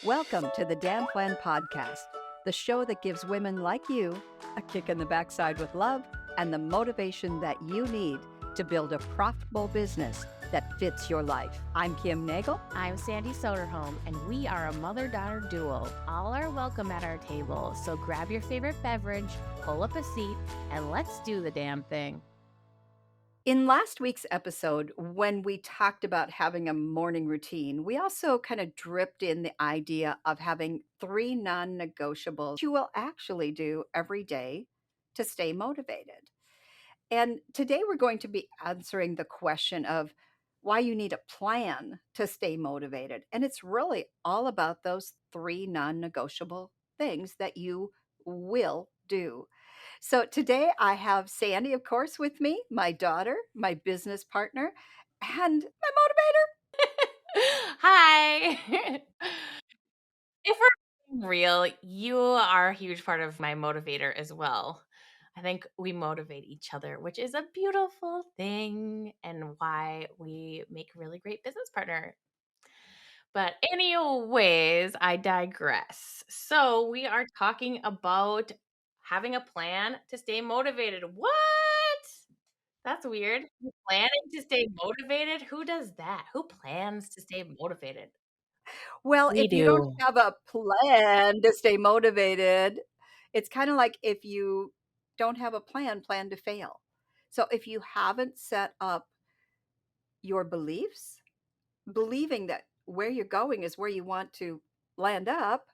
Welcome to the Dan Plan Podcast, the show that gives women like you a kick in the backside with love and the motivation that you need to build a profitable business that fits your life. I'm Kim Nagle. I'm Sandy Soderholm, and we are a mother-daughter duo. All are welcome at our table, so grab your favorite beverage, pull up a seat, and let's do the damn thing. In last week's episode, when we talked about having a morning routine, we also kind of dripped in the idea of having 3 non-negotiables you will actually do every day to stay motivated. And today we're going to be answering the question of why you need a plan to stay motivated. And it's really all about those 3 non-negotiable things that you will do. So today I have Sandy, of course, with me, my daughter, my business partner, and my motivator. Hi! If we're being real, you are a huge part of my motivator as well. I think we motivate each other, which is a beautiful thing and why we make a really great business partner. But anyways, I digress. So we are talking about having a plan to stay motivated. What? That's weird. You're planning to stay motivated? Who does that? Who plans to stay motivated? Well, We if you don't do. have a plan to stay motivated, it's kind of like if you don't have a plan to fail. So if you haven't set up your beliefs, believing that where you're going is where you want to land up,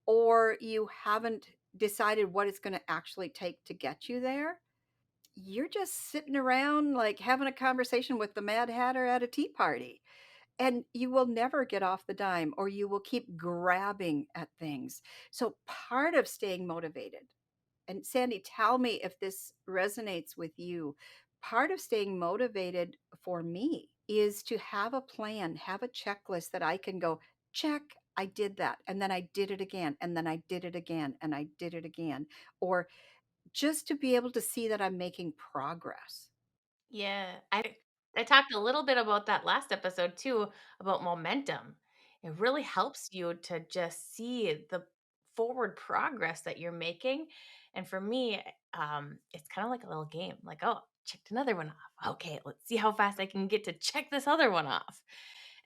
or you haven't decided what it's going to actually take to get you there, you're just sitting around like having a conversation with the Mad Hatter at a tea party. And you will never get off the dime, or you will keep grabbing at things. So, part of staying motivated, and Sandy, tell me if this resonates with you. Part of staying motivated for me is to have a plan, have a checklist that I can go, check, I did that. And then I did it again. And then I did it again. And I did it again. Or just to be able to see that I'm making progress. Yeah. I talked a little bit about that last episode too, about momentum. It really helps you to just see the forward progress that you're making. And for me, it's kind of like a little game. Like, oh, checked another one off. Okay, let's see how fast I can get to check this other one off.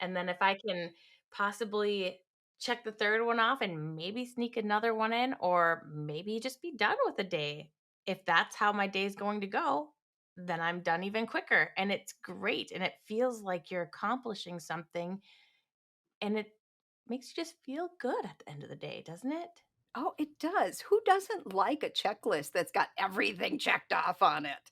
And then if I can possibly check the third one off and maybe sneak another one in, or maybe just be done with the day. If that's how my day is going to go, then I'm done even quicker. And it's great. And it feels like you're accomplishing something. And it makes you just feel good at the end of the day, doesn't it? Oh, it does. Who doesn't like a checklist that's got everything checked off on it?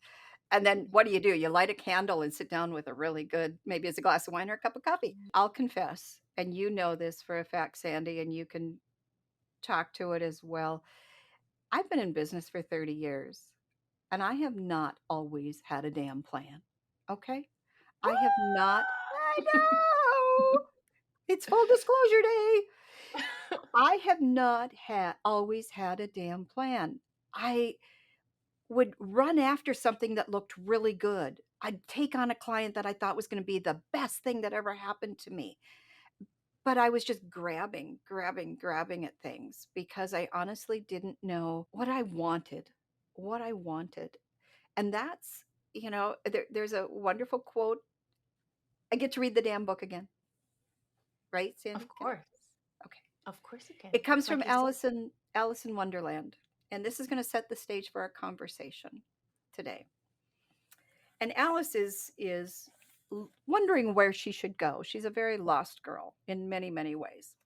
And then what do? You light a candle and sit down with a really good, maybe it's a glass of wine or a cup of coffee. I'll confess, and you know this for a fact, Sandy, and you can talk to it as well. I've been in business for 30 years, and I have not always had a damn plan. Okay? I have not. I know. It's full disclosure day. I have not had always had a damn plan. I would run after something that looked really good. I'd take on a client that I thought was going to be the best thing that ever happened to me. But I was just grabbing at things because I honestly didn't know what I wanted, what I wanted. And that's, there's a wonderful quote. I get to read the damn book again, right, Of Sandy? Can I? course. Okay. Of course you It can. comes from Like you said. Alice in Wonderland. And this is going to set the stage for our conversation today. And Alice is wondering where she should go. She's a very lost girl in many ways.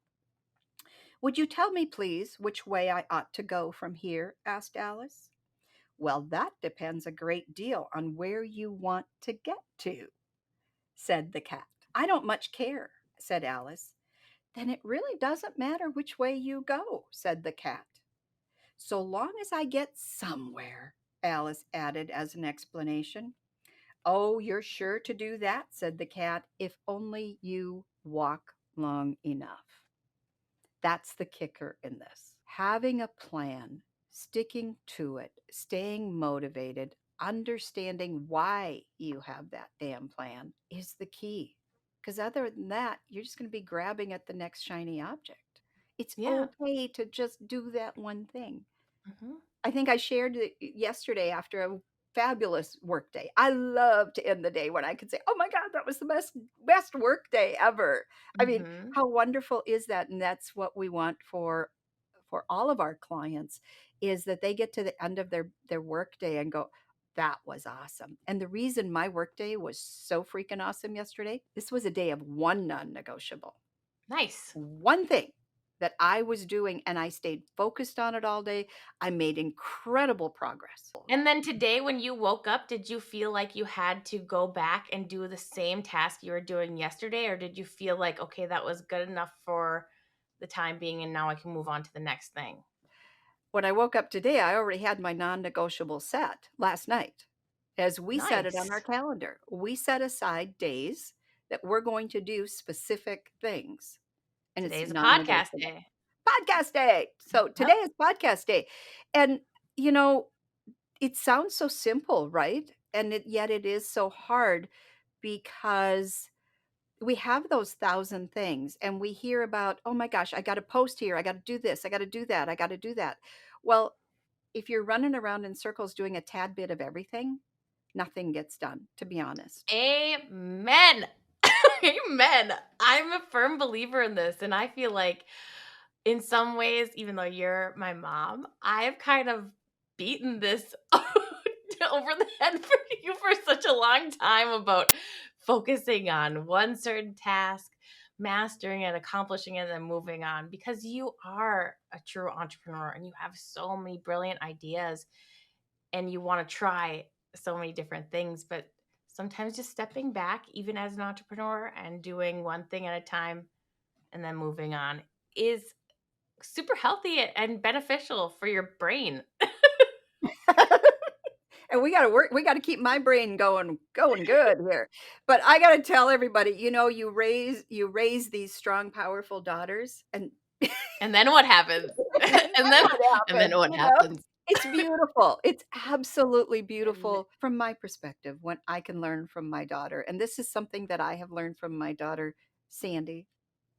Would you tell me, please, which way I ought to go from here? Asked Alice. Well, that depends a great deal on where you want to get to, said the cat. I don't much care, said Alice. Then it really doesn't matter which way you go, said the cat. So long as I get somewhere, Alice added as an explanation. Oh, you're sure to do that, said the cat, if only you walk long enough. That's the kicker in this. Having a plan, sticking to it, staying motivated, understanding why you have that damn plan is the key. Because other than that, you're just going to be grabbing at the next shiny object. It's Yeah. okay to just do that one thing. Mhm. I think I shared it yesterday after a fabulous work day. I love to end the day when I can say, "Oh my god, that was the best work day ever." I mean, Mhm. how wonderful is that? And that's what we want for all of our clients is that they get to the end of their work day and go, "That was awesome." And the reason my work day was so freaking awesome yesterday, this was a day of one non-negotiable. Nice. One thing that I was doing, and I stayed focused on it all day. I made incredible progress. And then today when you woke up, did you feel like you had to go back and do the same task you were doing yesterday, or did you feel like, "Okay, that was good enough for the time being, and now I can move on to the next thing?" When I woke up today, I already had my non-negotiable set last night. As we set it on our Nice. calendar, we set aside days that we're going to do specific things, and it's Today's a podcast non-negotiable. day. Podcast day. So today Yep. is podcast day. And, you know, it sounds so simple, right? And yet it is so hard because we have those thousand things and we hear about, oh my gosh, I got to post here. I got to do this. I got to do that. I got to do that. Well, if you're running around in circles doing a tad bit of everything, nothing gets done, to be honest. Amen. Amen. I'm a firm believer in this, and I feel like in some ways, even though you're my mom, I've kind of beaten this over the head for you for such a long time about focusing on one certain task, mastering it, accomplishing it, and then moving on because you are a true entrepreneur and you have so many brilliant ideas and you want to try so many different things. But sometimes just stepping back, even as an entrepreneur, and doing one thing at a time and then moving on is super healthy and beneficial for your brain. And we got to work, we got to keep my brain going good here. But I got to tell everybody, you raise these strong powerful daughters and And then what happens? and then And then what and then happens, what you know? happens? It's beautiful. It's absolutely And beautiful from my perspective when I can learn from my daughter. And this is something that I have learned from my daughter, Sandy,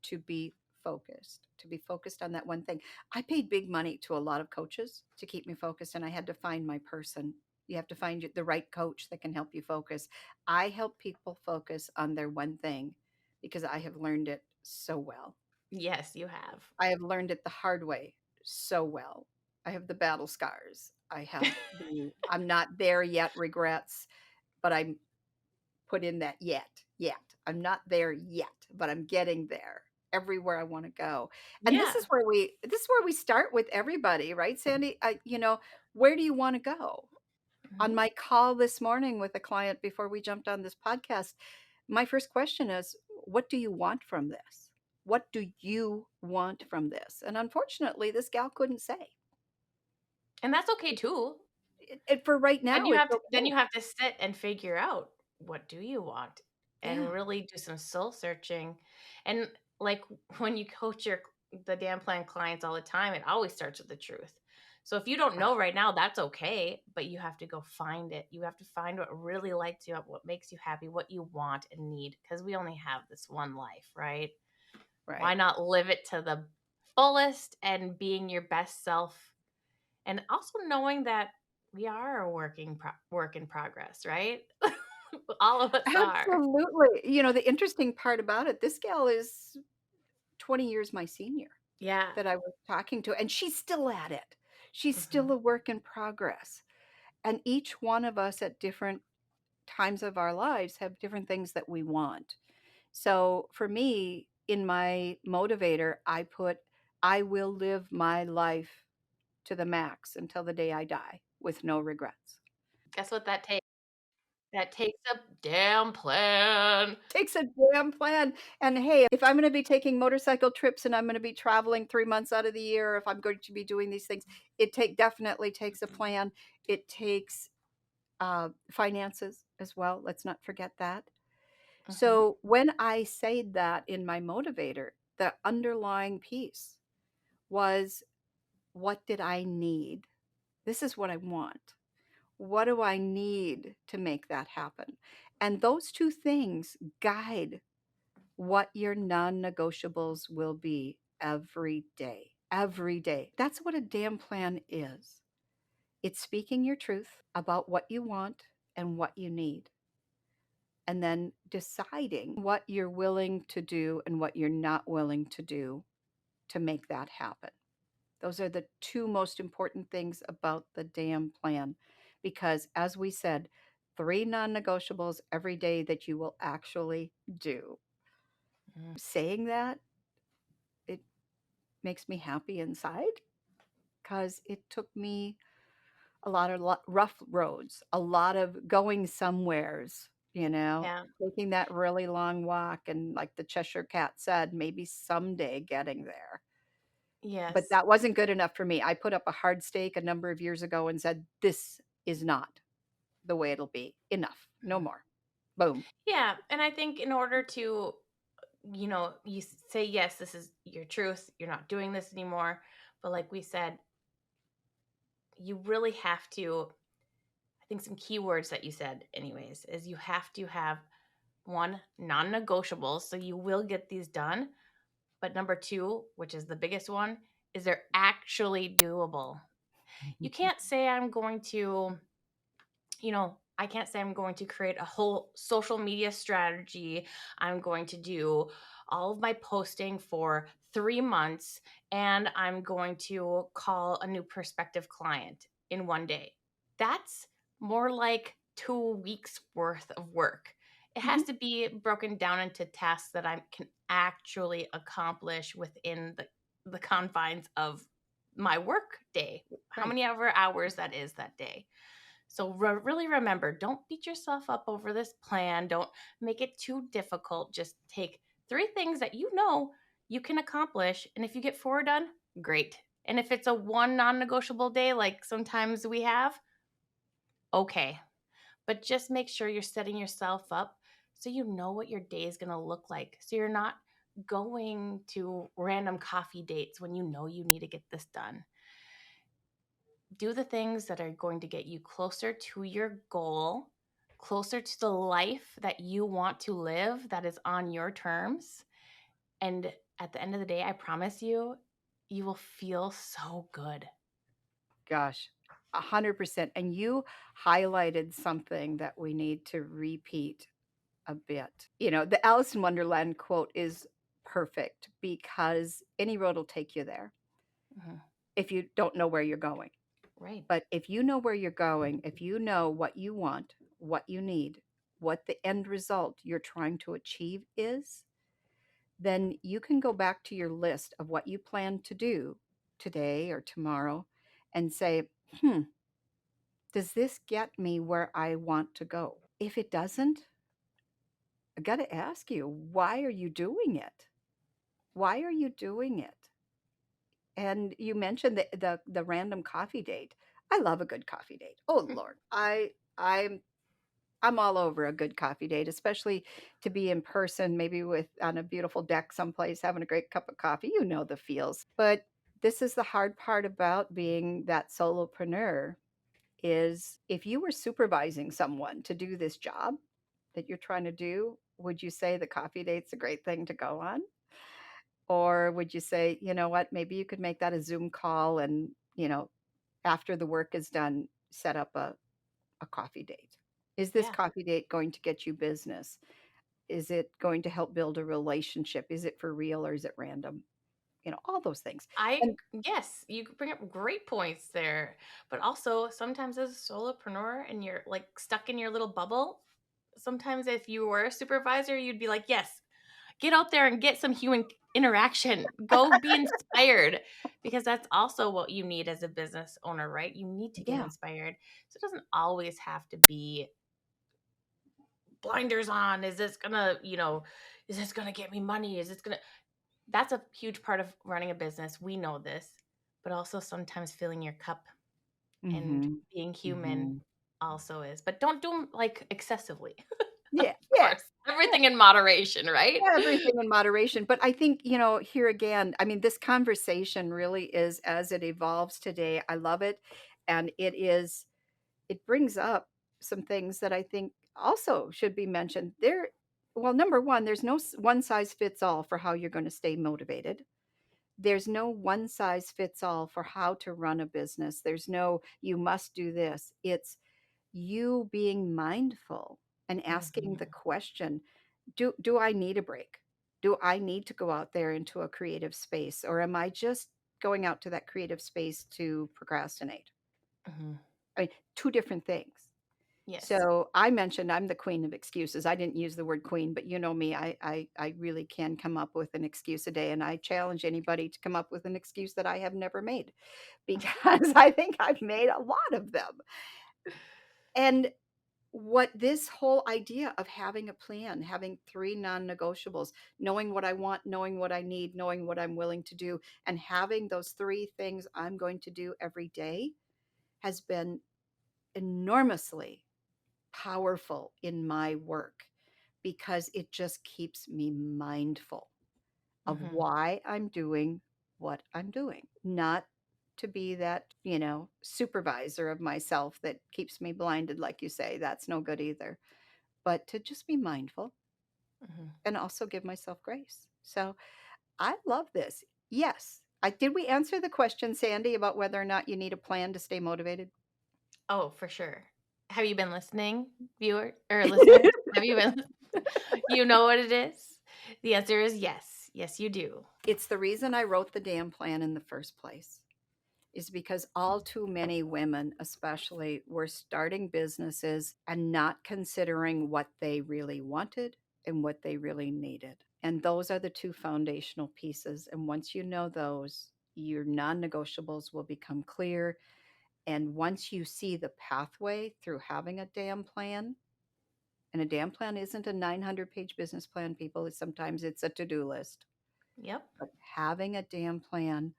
to be to be focused on that one thing. I paid big money to a lot of coaches to keep me focused, and I had to find my person. You have to find the right coach that can help you focus. I help people focus on their one thing because I have learned it so well. yes, you have. I have learned it the hard way so well. I have the battle scars. I have the I'm not there yet regrets, but I'm put in that yet. I'm not there yet, but I'm getting there everywhere I want to go. And this is Yeah. where we start with everybody, right, Sandy? Where do you want to go? On Mhm. my call this morning with a client before we jumped on this podcast, my first question is, what do you want from this? What do you want from this? And unfortunately, this gal couldn't say. And that's okay too. For right Then now, you it's have to then okay. you have to sit and figure out what do you want and Yeah, really do some soul searching. And like when you coach the damn plan clients all the time, it always starts with the truth. So if you don't right, know right now, that's okay, but you have to go find it. You have to find what really lights you up, what makes you happy, what you want and need because we only have this one life, right? Why right. not live it to the fullest and being your best self and also knowing that we are a work in progress, right? All of us are. Absolutely. The interesting part about it, this gal is 20 years my senior Yeah. that I was talking to, and she's still at it. She's still Mhm. a work in progress. And each one of us at different times of our lives have different things that we want. So for me, in my motivator, I put, I will live my life to the max until the day I die with no regrets. Guess what that takes? That takes a damn plan. Takes a damn plan. And hey, if I'm going to be taking motorcycle trips and I'm going to be traveling 3 months out of the year, if I'm going to be doing these things, it definitely takes a plan. It takes finances as well. Let's not forget that. Mhm. So when I say that in my motivator, the underlying piece was, what did I need? This is what I want. What do I need to make that happen? And those two things guide what your non-negotiables will be. every day. Every day. That's what a damn plan is. It's speaking your truth about what you want and what you need, and then deciding what you're willing to do and what you're not willing to do to make that happen. Those are the two most important things about the damn plan. Because, as we said, three non negotiables every day that you will actually do. Mm. Saying that, it makes me happy inside because it took me a lot of rough roads, a lot of going somewheres, Yeah. taking that really long walk. And like the Cheshire Cat said, maybe someday getting there. But Yes. that wasn't good enough for me. I put up a hard stake a number of years ago and said, "This is not the way it'll be. Enough. No Mhm. more." Boom. Yeah, and I think in order to, say yes, this is your truth. You're not doing this anymore. But like we said, you really have to. I think some keywords that you said, anyways, is you have to have one non-negotiables, so you will get these done. But number two, which is the biggest one, is they're actually doable. You can't say I'm going to I can't say I'm going to create a whole social media strategy. I'm going to do all of my posting for 3 months and I'm going to call a new prospective client in one day. That's more like 2 weeks worth of work. It has Mhm. to be broken down into tasks that I can actually accomplish within the confines of my work day, how Right. many ever hours that is that day. So really remember, don't beat yourself up over this plan. Don't make it too difficult. Just take three things that you know you can accomplish. And if you get four done, great. And if it's a one non negotiable day, like sometimes we have, okay. But just make sure you're setting yourself up so you know what your day is going to look like. So you're not going to random coffee dates when you know you need to get this done. Do the things that are going to get you closer to your goal, closer to the life that you want to live that is on your terms. And at the end of the day, I promise you, you will feel so good. Gosh, 100%. And you highlighted something that we need to repeat a bit. The Alice in Wonderland quote is perfect because any road will take you there Mhm. if you don't know where you're going. Right. But if you know where you're going, if you know what you want, what you need, what the end result you're trying to achieve is, then you can go back to your list of what you plan to do today or tomorrow and say, does this get me where I want to go? If it doesn't, I got to ask you, why are you doing it? Why are you doing it? And you mentioned the random coffee date. I love a good coffee date. Oh Lord, I'm all over a good coffee date, especially to be in person, maybe with on a beautiful deck someplace, having a great cup of coffee. You know the feels. But this is the hard part about being that solopreneur is if you were supervising someone to do this job that you're trying to do, would you say the coffee date's a great thing to go on? Or would you say, you know what, maybe you could make that a Zoom call and, after the work is done, set up a coffee date? Is this Yeah. coffee date going to get you business? Is it going to help build a relationship? Is it for real or is it random? All those things. And Yes, you bring up great points there. But also, sometimes as a solopreneur and you're like stuck in your little bubble, sometimes if you were a supervisor, you'd be like, yes, get out there and get some human interaction. Go be inspired because that's also what you need as a business owner, right? You need to get yeah, inspired. So it doesn't always have to be blinders on. Is this going to get me money? Is this going to That's a huge part of running a business. We know this, but also sometimes filling your cup and hmm being human hmm also is. But don't do them like excessively. Of yeah, yeah. course. Everything in moderation, right? Everything in moderation. But I think, here again, I mean, this conversation really is as it evolves today. I love it. And it brings up some things that I think also should be mentioned. Well, number one, there's no one size fits all for how you're going to stay motivated. There's no one size fits all for how to run a business. There's no, you must do this. It's you being mindful and asking the Mhm. question, do I need a break? Do I need to go out there into a creative space, or am I just going out to that creative space to procrastinate? Mhm. I mean, two different things. Yes. So I mentioned I'm the queen of excuses. I didn't use the word queen, but you know me, I really can come up with an excuse a day, and I challenge anybody to come up with an excuse that I have never made, because I think I've made a lot of them. And what this whole idea of having a plan, having 3 non-negotiables, knowing what I want, knowing what I need, knowing what I'm willing to do, and having those 3 things I'm going to do every day has been enormously powerful in my work, because it just keeps me mindful of Mhm. why I'm doing what I'm doing. Not to be that, supervisor of myself that keeps me blinded, like you say. That's no good either. But to just be mindful Mhm. and also give myself grace. So I love this. Yes. Did we answer the question, Sandy, about whether or not you need a plan to stay motivated? Oh, for sure. Have you been listening, viewer or listener? Have you been you know what it is? The answer is yes. Yes, you do. It's the reason I wrote the damn plan in the first place, is because all too many women, especially, were starting businesses and not considering what they really wanted and what they really needed. And those are the two foundational pieces. And once you know those, your non negotiables will become clear. And once you see the pathway through having a damn plan, and a damn plan isn't a 900-page business plan, people, sometimes it's a to do list. Yep. But having a damn plan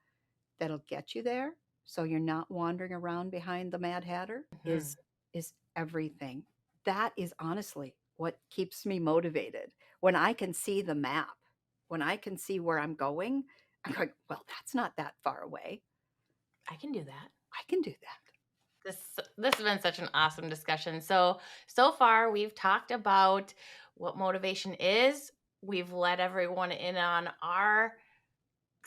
that'll get you there, so you're not wandering around behind the Mad Hatter, Mhm. is everything. That is honestly what keeps me motivated. When I can see the map, when I can see where I'm going, I'm going, well, that's not that far away. I can do that. I can do that. This has been such an awesome discussion. So far we've talked about what motivation is. We've let everyone in on our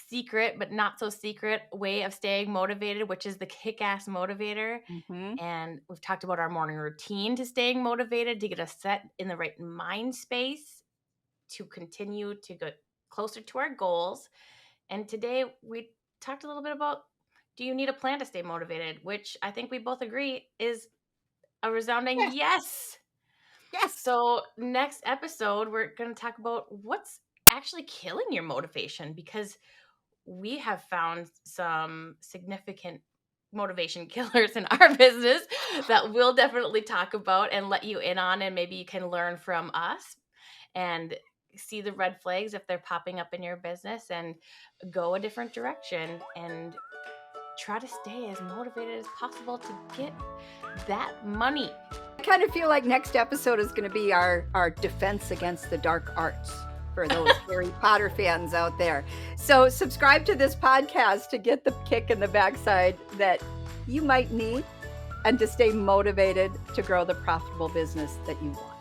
secret but not so secret way of staying motivated, which is the kick-ass motivator. Hmm. And we've talked about our morning routine to staying motivated to get us set in the right mind space to continue to get closer to our goals. And today we talked a little bit about, do you need a plan to stay motivated? Which I think we both agree is a resounding Yes, yes. yes. So, next episode, we're going to talk about what's actually killing your motivation, because we have found some significant motivation killers in our business that we'll definitely talk about and let you in on, and maybe you can learn from us and see the red flags if they're popping up in your business and go a different direction and try to stay as motivated as possible to get that money. I kind of feel like next episode is going to be our defense against the dark arts for those Harry Potter fans out there. So subscribe to this podcast to get the kick in the backside that you might need, and to stay motivated to grow the profitable business that you want.